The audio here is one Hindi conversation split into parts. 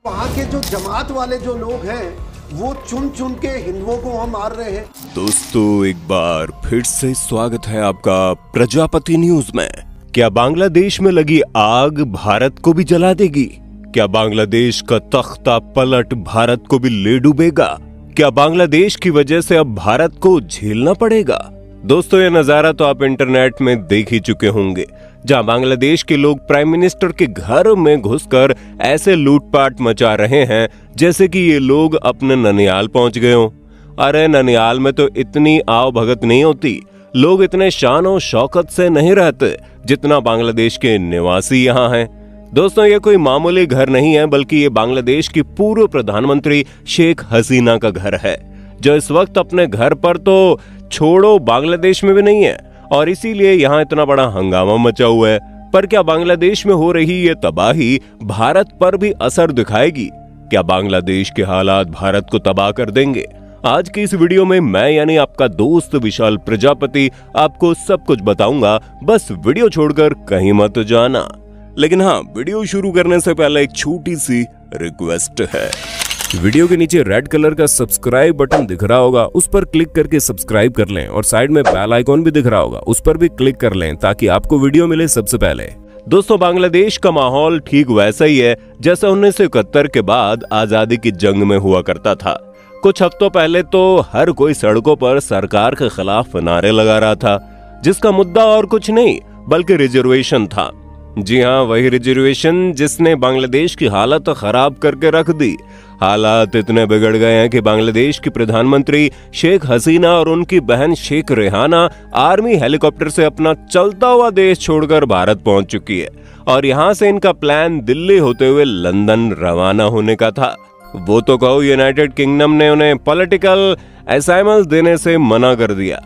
वहाँ के जो जमात वाले जो लोग हैं वो चुन चुन के हिंदुओं को हम मार रहे हैं। दोस्तों, एक बार फिर से स्वागत है आपका प्रजापति न्यूज में। क्या बांग्लादेश में लगी आग भारत को भी जला देगी? क्या बांग्लादेश का तख्ता पलट भारत को भी ले डूबेगा? क्या बांग्लादेश की वजह से अब भारत को झेलना पड़ेगा? दोस्तों, ये नजारा तो आप इंटरनेट में देख ही चुके होंगे, जहां बांग्लादेश के लोग प्राइम मिनिस्टर के घर में घुसकर ऐसे लूटपाट मचा रहे हैं जैसे कि ये लोग अपने ननियाल पहुंच गए हों। अरे ननियाल में तो इतनी आव भगत नहीं होती, लोग इतने शान और शौकत से नहीं रहते जितना बांग्लादेश के निवासी यहाँ हैं। दोस्तों, ये कोई मामूली घर नहीं है, बल्कि ये बांग्लादेश की पूर्व प्रधानमंत्री शेख हसीना का घर है, जो इस वक्त अपने घर पर तो छोड़ो बांग्लादेश में भी नहीं है, और इसीलिए यहाँ इतना बड़ा हंगामा मचा हुआ है। पर क्या बांग्लादेश में हो रही ये तबाही भारत पर भी असर दिखाएगी? क्या बांग्लादेश के हालात भारत को तबाह कर देंगे? आज की इस वीडियो में मैं यानी आपका दोस्त विशाल प्रजापति आपको सब कुछ बताऊंगा, बस वीडियो छोड़कर कहीं मत जाना। लेकिन हाँ, वीडियो शुरू करने से पहले एक छोटी सी रिक्वेस्ट है। वीडियो के नीचे रेड कलर का सब्सक्राइब बटन दिख रहा होगा, उस पर क्लिक करके सब्सक्राइब कर लें, और साइड में बेल आइकॉन भी दिख रहा होगा, उस पर भी क्लिक कर लें ताकि आपको वीडियो मिले सबसे पहले। दोस्तों, बांग्लादेश का माहौल ठीक वैसा ही है जैसा 1971 के बाद आजादी की जंग में हुआ करता था। कुछ हफ्तों पहले तो हर कोई सड़कों पर सरकार के खिलाफ नारे लगा रहा था, जिसका मुद्दा और कुछ नहीं बल्कि रिजर्वेशन था। जी हाँ, वही रिजर्वेशन जिसने बांग्लादेश की हालत खराब करके रख दी। हालात इतने बिगड़ गए हैं कि बांग्लादेश की प्रधानमंत्री शेख हसीना और उनकी बहन शेख रेहाना आर्मी हेलीकॉप्टर से अपना चलता हुआ देश छोड़कर भारत पहुंच चुकी है, और यहाँ से इनका प्लान दिल्ली होते हुए लंदन रवाना होने का था। वो तो कहो, यूनाइटेड किंगडम ने उन्हें पॉलिटिकल असाइनमेंट देने से मना कर दिया।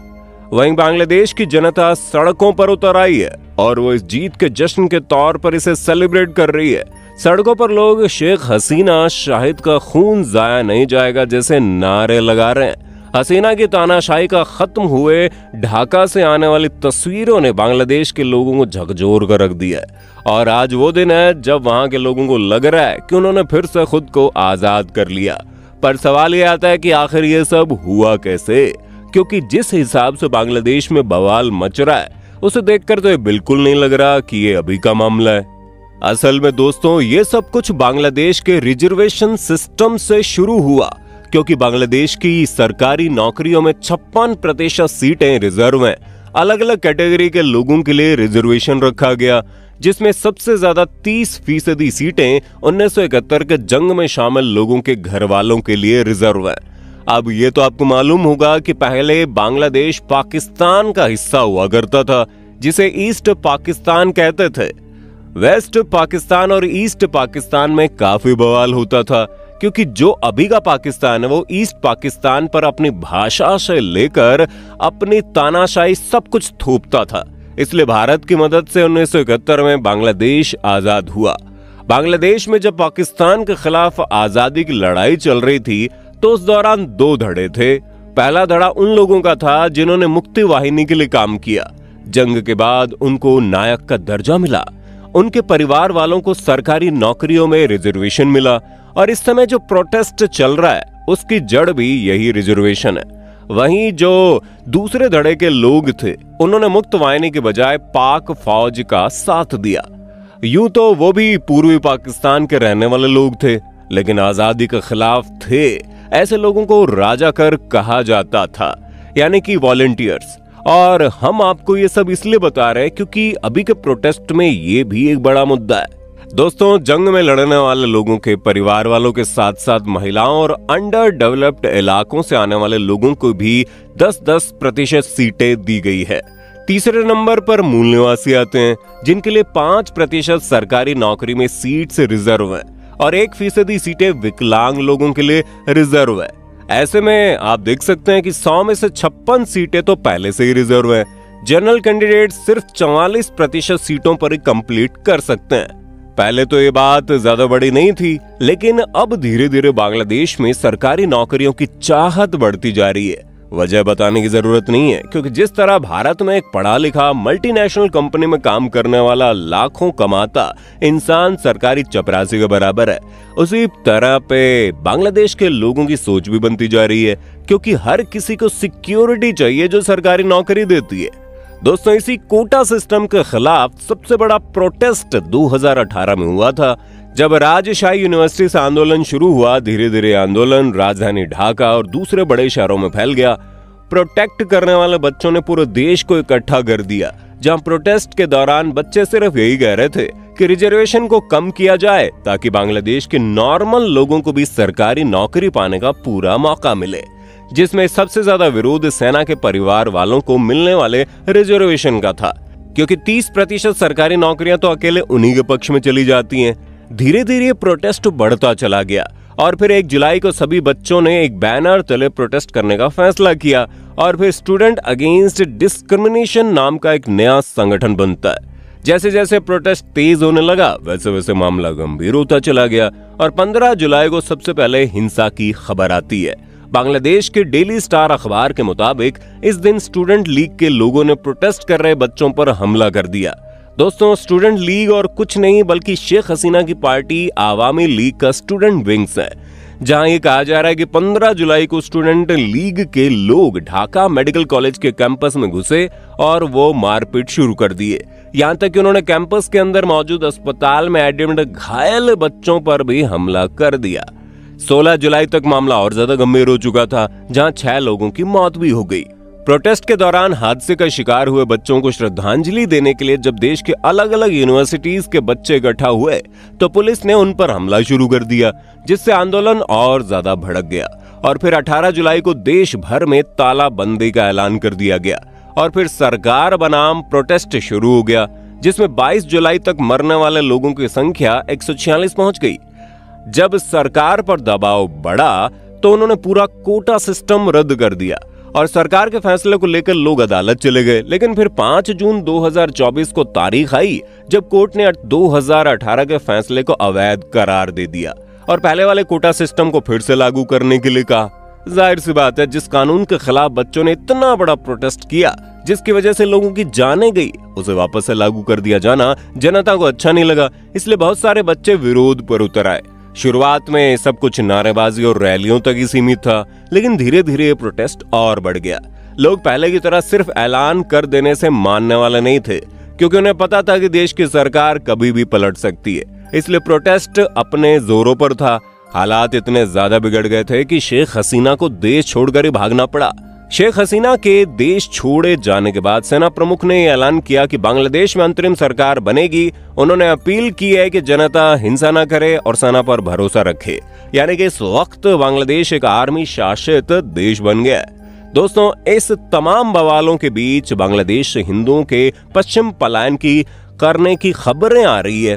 वहीं बांग्लादेश की जनता सड़कों पर उतर आई है और वो इस जीत के जश्न के तौर पर इसे सेलिब्रेट कर रही है। सड़कों पर लोग शेख हसीना शाहिद का खून जाया नहीं जाएगा जैसे नारे लगा रहे हैं। हसीना की तानाशाही का खत्म हुए ढाका से आने वाली तस्वीरों ने बांग्लादेश के लोगों को झकझोर कर रख दिया है, और आज वो दिन है जब वहां के लोगों को लग रहा है कि उन्होंने फिर से खुद को आजाद कर लिया। पर सवाल ये आता है कि आखिर ये सब हुआ कैसे? क्योंकि जिस हिसाब से बांग्लादेश में बवाल मच रहा है, उसे देखकर तो ये बिल्कुल नहीं लग रहा कि ये अभी का मामला है। असल में दोस्तों, ये सब कुछ बांग्लादेश के रिजर्वेशन सिस्टम से शुरू हुआ, क्योंकि बांग्लादेश की सरकारी नौकरियों में 56% सीटें रिजर्व हैं। अलग अलग कैटेगरी के लोगों के लिए रिजर्वेशन रखा गया, जिसमें सबसे ज्यादा 30% सीटें 1971 के जंग में शामिल लोगों के घर वालों के लिए रिजर्व है। अब ये तो आपको मालूम होगा कि पहले बांग्लादेश पाकिस्तान का हिस्सा हुआ करता था, जिसे ईस्ट पाकिस्तान कहते थे। वेस्ट पाकिस्तान और ईस्ट पाकिस्तान में काफी बवाल होता था, क्योंकि जो अभी का पाकिस्तान है वो ईस्ट पाकिस्तान पर अपनी भाषा से लेकर अपनी तानाशाही सब कुछ थोपता था। इसलिए भारत की मदद से 1971 में बांग्लादेश आजाद हुआ। बांग्लादेश में जब पाकिस्तान के खिलाफ आजादी की लड़ाई चल रही थी, तो उस दौरान 2 धड़े थे। पहला धड़ा उन लोगों का था जिन्होंने मुक्ति वाहिनी के लिए काम किया। जंग के बाद उनको नायक का दर्जा मिला, उनके परिवार वालों को सरकारी नौकरियों में रिजर्वेशन मिला, और इस समय जो प्रोटेस्ट चल रहा है उसकी जड़ भी यही रिजर्वेशन है। वहीं जो दूसरे धड़े के लोग थे, उन्होंने मुक्त वाहिनी के बजाय पाक फौज का साथ दिया। यूं तो वो भी पूर्वी पाकिस्तान के रहने वाले लोग थे, लेकिन आजादी के खिलाफ थे। ऐसे लोगों को राजाकर कहा जाता था, यानी कि वॉलंटियर्स। और हम आपको ये सब इसलिए बता रहे हैं क्योंकि अभी के प्रोटेस्ट में ये भी एक बड़ा मुद्दा है। दोस्तों, जंग में लड़ने वाले लोगों के परिवार वालों के साथ साथ महिलाओं और अंडर डेवलप्ड इलाकों से आने वाले लोगों को भी 10-10% सीटें दी गई है। तीसरे नंबर पर मूल निवासी आते हैं, जिनके लिए 5% सरकारी नौकरी में सीट से रिजर्व है, और 1% सीटें विकलांग लोगों के लिए रिजर्व है। ऐसे में आप देख सकते हैं कि 100 में से 56 सीटें तो पहले से ही रिजर्व है। जनरल कैंडिडेट सिर्फ 44% सीटों पर ही कंप्लीट कर सकते हैं। पहले तो ये बात ज्यादा बड़ी नहीं थी, लेकिन अब धीरे धीरे बांग्लादेश में सरकारी नौकरियों की चाहत बढ़ती जा रही है। वजह बताने की जरूरत नहीं है, क्योंकि जिस तरह भारत में एक पढ़ा लिखा मल्टीनेशनल कंपनी में काम करने वाला लाखों कमाता इंसान सरकारी चपरासी के बराबर है, उसी तरह पे बांग्लादेश के लोगों की सोच भी बनती जा रही है, क्योंकि हर किसी को सिक्योरिटी चाहिए जो सरकारी नौकरी देती है। दोस्तों, इसी कोटा सिस्टम के खिलाफ सबसे बड़ा प्रोटेस्ट 2018 में हुआ था, जब राजशाही यूनिवर्सिटी से आंदोलन शुरू हुआ। धीरे धीरे आंदोलन राजधानी ढाका और दूसरे बड़े शहरों में फैल गया। प्रोटेक्ट करने वाले बच्चों ने पूरे देश को इकट्ठा कर दिया, जहां प्रोटेस्ट के दौरान बच्चे सिर्फ यही कह रहे थे कि रिजर्वेशन को कम किया जाए ताकि बांग्लादेश के नॉर्मल लोगों को भी सरकारी नौकरी पाने का पूरा मौका मिले, जिसमें सबसे ज्यादा विरोध सेना के परिवार वालों को मिलने वाले रिजर्वेशन का था, क्योंकि 30% सरकारी नौकरियां तो अकेले उन्हीं के पक्ष में चली जाती हैं। धीरे धीरे प्रोटेस्ट बढ़ता चला गया और फिर 1 जुलाई को सभी बच्चों ने एक बैनर तले प्रोटेस्ट करने का फैसला किया और फिर स्टूडेंट अगेंस्ट डिस्क्रिमिनेशन नाम का एक नया संगठन बनता है। जैसे जैसे प्रोटेस्ट तेज होने लगा वैसे वैसे मामला गंभीर होता चला गया और 15 जुलाई को सबसे पहले हिंसा की खबर आती है। बांग्लादेश के डेली स्टार अखबार के मुताबिक इस दिन स्टूडेंट लीग के लोगों ने प्रोटेस्ट कर रहे बच्चों पर हमला कर दिया। दोस्तों, स्टूडेंट लीग और कुछ नहीं बल्कि शेख हसीना की पार्टी आवामी लीग का स्टूडेंट विंग्स है, जहां ये कहा जा रहा है कि 15 जुलाई को स्टूडेंट लीग के लोग ढाका मेडिकल कॉलेज के कैंपस में घुसे और वो मारपीट शुरू कर दिए। यहां तक कि उन्होंने कैंपस के अंदर मौजूद अस्पताल में एडमिट घायल बच्चों पर भी हमला कर दिया। 16 जुलाई तक मामला और ज्यादा गंभीर हो चुका था, जहां 6 लोगों की मौत भी हो गई। प्रोटेस्ट के दौरान हादसे का शिकार हुए बच्चों को श्रद्धांजलि देने के लिए जब देश के अलग अलग यूनिवर्सिटीज के बच्चे इकट्ठा हुए तो पुलिस ने उन पर हमला शुरू कर दिया, जिससे आंदोलन और ज्यादा भड़क गया और फिर 18 जुलाई को देश भर में तालाबंदी का ऐलान कर दिया गया और फिर सरकार बनाम प्रोटेस्ट शुरू हो गया, जिसमें 22 जुलाई तक मरने वाले लोगों की संख्या 146 पहुंच गई। जब सरकार पर दबाव बढ़ा तो उन्होंने पूरा कोटा सिस्टम रद्द कर दिया और सरकार के फैसले को लेकर लोग अदालत चले गए। लेकिन फिर 5 जून 2024 को तारीख आई जब कोर्ट ने 2018 के फैसले को अवैध करार दे दिया और पहले वाले कोटा सिस्टम को फिर से लागू करने के लिए कहा। जाहिर सी बात है, जिस कानून के खिलाफ बच्चों ने इतना बड़ा प्रोटेस्ट किया जिसकी वजह से लोगों की जानें गई, उसे वापस से लागू कर दिया जाना जनता को अच्छा नहीं लगा, इसलिए बहुत सारे बच्चे विरोध पर उतर आए। शुरुआत में सब कुछ नारेबाजी और रैलियों तक ही सीमित था, लेकिन धीरे धीरे ये प्रोटेस्ट और बढ़ गया। लोग पहले की तरह सिर्फ ऐलान कर देने से मानने वाले नहीं थे, क्योंकि उन्हें पता था कि देश की सरकार कभी भी पलट सकती है, इसलिए प्रोटेस्ट अपने जोरों पर था। हालात इतने ज्यादा बिगड़ गए थे कि शेख हसीना को देश छोड़कर ही भागना पड़ा। शेख हसीना के देश छोड़े जाने के बाद सेना प्रमुख ने यह ऐलान किया कि बांग्लादेश में अंतरिम सरकार बनेगी। उन्होंने अपील की है कि जनता हिंसा न करे और सेना पर भरोसा रखे, यानी कि इस वक्त बांग्लादेश एक आर्मी शासित देश बन गया है। दोस्तों, इस तमाम बवालों के बीच बांग्लादेश से हिंदुओं के पश्चिम पलायन करने की खबरें आ रही है,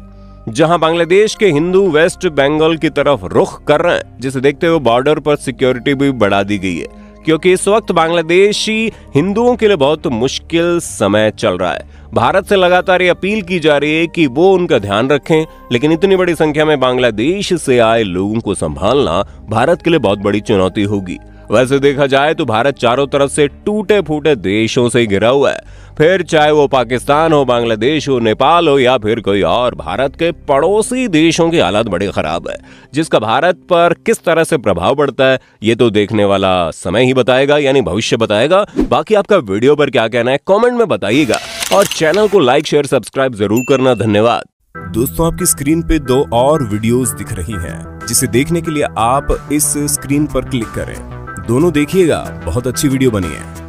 जहां बांग्लादेश के हिंदू वेस्ट बंगाल की तरफ रुख कर रहे हैं, जिसे देखते हुए बॉर्डर पर सिक्योरिटी भी बढ़ा दी गई है, क्योंकि इस वक्त बांग्लादेशी हिंदुओं के लिए बहुत मुश्किल समय चल रहा है। भारत से लगातार ये अपील की जा रही है कि वो उनका ध्यान रखें, लेकिन इतनी बड़ी संख्या में बांग्लादेश से आए लोगों को संभालना भारत के लिए बहुत बड़ी चुनौती होगी। वैसे देखा जाए तो भारत चारों तरफ से टूटे फूटे देशों से घिरा हुआ है, फिर चाहे वो पाकिस्तान हो, बांग्लादेश हो, नेपाल हो या फिर कोई और। भारत के पड़ोसी देशों की हालत बड़ी खराब है, जिसका भारत पर किस तरह से प्रभाव पड़ता है ये तो देखने वाला समय ही बताएगा, यानी भविष्य बताएगा। बाकी आपका वीडियो पर क्या कहना है कमेंट में बताइएगा और चैनल को लाइक शेयर सब्सक्राइब जरूर करना। धन्यवाद। दोस्तों, आपकी स्क्रीन पे 2 और वीडियोस दिख रही हैं, जिसे देखने के लिए आप इस स्क्रीन पर क्लिक करें। दोनों देखिएगा, बहुत अच्छी वीडियो बनी है।